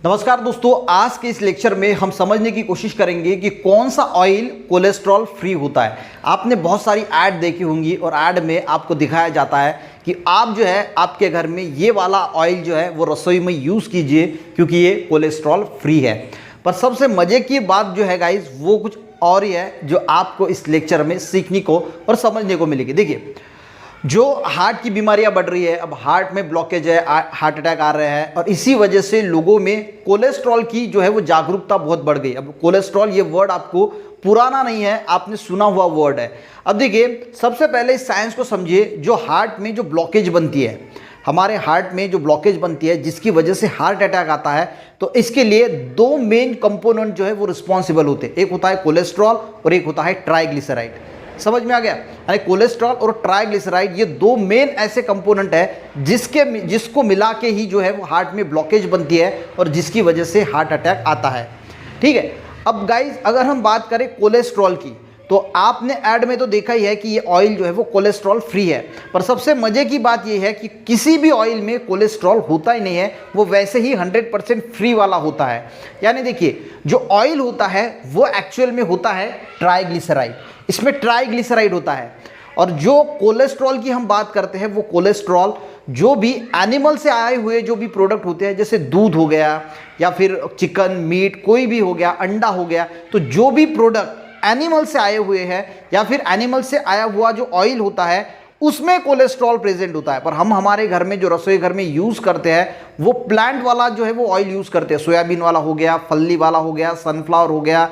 नमस्कार दोस्तों, आज के इस लेक्चर में हम समझने की कोशिश करेंगे कि कौन सा ऑयल कोलेस्ट्रॉल फ्री होता है। आपने बहुत सारी ऐड देखी होंगी और ऐड में आपको दिखाया जाता है कि आप जो है आपके घर में ये वाला ऑयल जो है वो रसोई में यूज़ कीजिए क्योंकि ये कोलेस्ट्रॉल फ्री है। पर सबसे मज़े की बात जो है गाइज वो कुछ और ही है जो आपको इस लेक्चर में सीखने को और समझने को मिलेगी। देखिए, जो हार्ट की बीमारियां बढ़ रही है, अब हार्ट में ब्लॉकेज है, हार्ट अटैक आ रहे हैं और इसी वजह से लोगों में कोलेस्ट्रॉल की जो है वो जागरूकता बहुत बढ़ गई। अब कोलेस्ट्रॉल ये वर्ड आपको पुराना नहीं है, आपने सुना हुआ वर्ड है। अब देखिए, सबसे पहले इस साइंस को समझिए। जो हार्ट में जो ब्लॉकेज बनती है, हमारे हार्ट में जो ब्लॉकेज बनती है जिसकी वजह से हार्ट अटैक आता है, तो इसके लिए दो मेन कंपोनेंट जो है वो रिस्पॉन्सिबल होते हैं। एक होता है कोलेस्ट्रॉल और एक होता है ट्राइग्लिसराइड। समझ में आ गया? यानी कोलेस्ट्रॉल और ट्राइग्लिसराइड ये दो मेन ऐसे कंपोनेंट है जिसको मिला के ही जो है वो हार्ट में ब्लॉकेज बनती है और जिसकी वजह से हार्ट अटैक आता है। ठीक है। अब गाइज, अगर हम बात करें कोलेस्ट्रॉल की, तो आपने ऐड में तो देखा ही है कि ये ऑयल जो है वो कोलेस्ट्रॉल फ्री है। पर सबसे मजे की बात ये है कि किसी भी ऑयल में कोलेस्ट्रॉल होता ही नहीं है, वो वैसे ही 100% फ्री वाला होता है। यानी देखिए, जो ऑयल होता है वो एक्चुअल में होता है ट्राइग्लिसराइड, इसमें ट्राइग्लिसराइड होता है। और जो कोलेस्ट्रॉल की हम बात करते हैं वो कोलेस्ट्रॉल जो भी एनिमल से आए हुए जो भी प्रोडक्ट होते हैं, जैसे दूध हो गया या फिर चिकन, मीट, कोई भी हो गया, अंडा हो गया, तो जो भी प्रोडक्ट एनिमल से आए हुए हैं या फिर एनिमल से आया हुआ जो ऑयल होता है उसमें कोलेस्ट्रॉल प्रेजेंट होता है। पर हम हमारे घर में जो रसोई घर में यूज़ करते हैं वो प्लांट वाला जो है वो ऑयल यूज़ करते हैं। सोयाबीन वाला हो गया, फल्ली वाला हो गया, सनफ्लावर हो गया,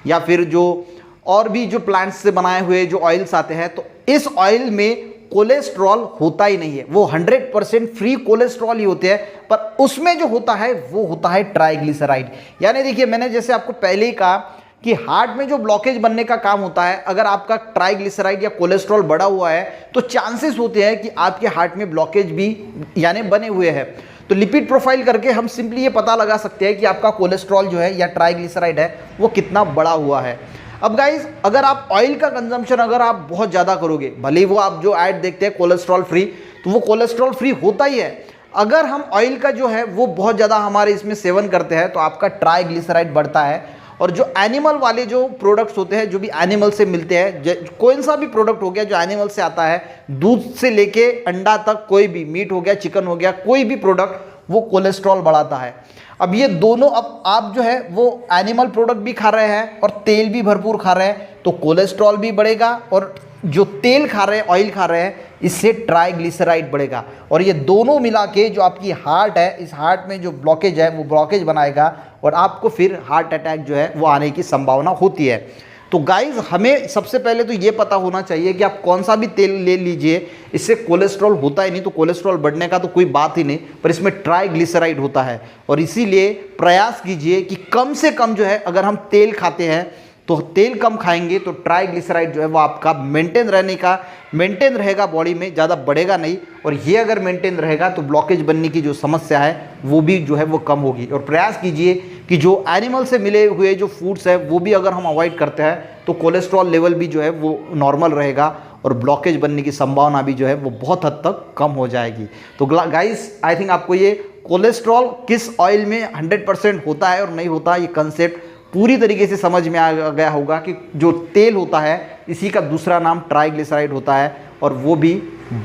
या फिर जो और भी जो प्लांट्स से बनाए हुए जो ऑयल्स आते हैं, तो इस ऑयल में कोलेस्ट्रॉल होता ही नहीं है। वो 100% फ्री कोलेस्ट्रॉल ही होते हैं। पर उसमें जो होता है वो होता है ट्राइग्लिसराइड। यानी देखिए, मैंने जैसे आपको पहले ही कहा कि हार्ट में जो ब्लॉकेज बनने का काम होता है, अगर आपका ट्राइग्लिसराइड या कोलेस्ट्रॉल बढ़ा हुआ है तो चांसेस होते हैं कि आपके हार्ट में ब्लॉकेज भी यानी बने हुए हैं। तो लिपिड प्रोफाइल करके हम सिंपली ये पता लगा सकते हैं कि आपका कोलेस्ट्रॉल जो है या ट्राइग्लिसराइड है वो कितना बड़ा हुआ है। अब गाइज, अगर आप ऑयल का कंजम्पशन अगर आप बहुत ज़्यादा करोगे, भले ही वो आप जो ऐड देखते हैं कोलेस्ट्रॉल फ्री, तो वो कोलेस्ट्रॉल फ्री होता ही है। अगर हम ऑयल का जो है वो बहुत ज़्यादा हमारे इसमें सेवन करते हैं तो आपका ट्राइग्लिसराइड बढ़ता है। और जो एनिमल वाले जो प्रोडक्ट्स होते हैं, जो भी एनिमल से मिलते हैं, कोई सा भी प्रोडक्ट हो गया जो एनिमल से आता है, दूध से लेके अंडा तक, कोई भी मीट हो गया, चिकन हो गया, कोई भी प्रोडक्ट, वो कोलेस्ट्रॉल बढ़ाता है। अब ये दोनों, अब आप जो है वो एनिमल प्रोडक्ट भी खा रहे हैं और तेल भी भरपूर खा रहे हैं तो कोलेस्ट्रॉल भी बढ़ेगा, और जो तेल खा रहे हैं, ऑयल खा रहे हैं, इससे ट्राइग्लिसराइड बढ़ेगा। और ये दोनों मिला के जो आपकी हार्ट है, इस हार्ट में जो ब्लॉकेज है वो ब्लॉकेज बनाएगा और आपको फिर हार्ट अटैक जो है वो आने की संभावना होती है। तो गाइज, हमें सबसे पहले तो ये पता होना चाहिए कि आप कौन सा भी तेल ले लीजिए, इससे कोलेस्ट्रॉल होता ही नहीं। तो कोलेस्ट्रॉल बढ़ने का तो कोई बात ही नहीं, पर इसमें ट्राइग्लिसराइड होता है। और इसीलिए प्रयास कीजिए कि कम से कम जो है, अगर हम तेल खाते हैं तो तेल कम खाएंगे तो ट्राइग्लिसराइड जो है वो आपका मेंटेन रहेगा बॉडी में, ज़्यादा बढ़ेगा नहीं। और ये अगर मेंटेन रहेगा तो ब्लॉकेज बनने की जो समस्या है वो भी जो है वो कम होगी। और प्रयास कीजिए कि जो एनिमल से मिले हुए जो फूड्स है वो भी अगर हम अवॉइड करते हैं तो कोलेस्ट्रॉल लेवल भी जो है वो नॉर्मल रहेगा और ब्लॉकेज बनने की संभावना भी जो है वो बहुत हद तक कम हो जाएगी। तो गाइस, आई थिंक आपको ये कोलेस्ट्रॉल किस ऑयल में 100% होता है और नहीं होता, ये कंसेप्ट पूरी तरीके से समझ में आ गया होगा कि जो तेल होता है इसी का दूसरा नाम ट्राइग्लिसराइड होता है और वो भी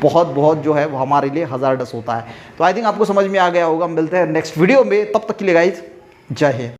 बहुत जो है वो हमारे लिए हज़ार्डस होता है। तो आई थिंक आपको समझ में आ गया होगा। मिलते हैं नेक्स्ट वीडियो में, तब तक के लिए गाइज, जय हिंद।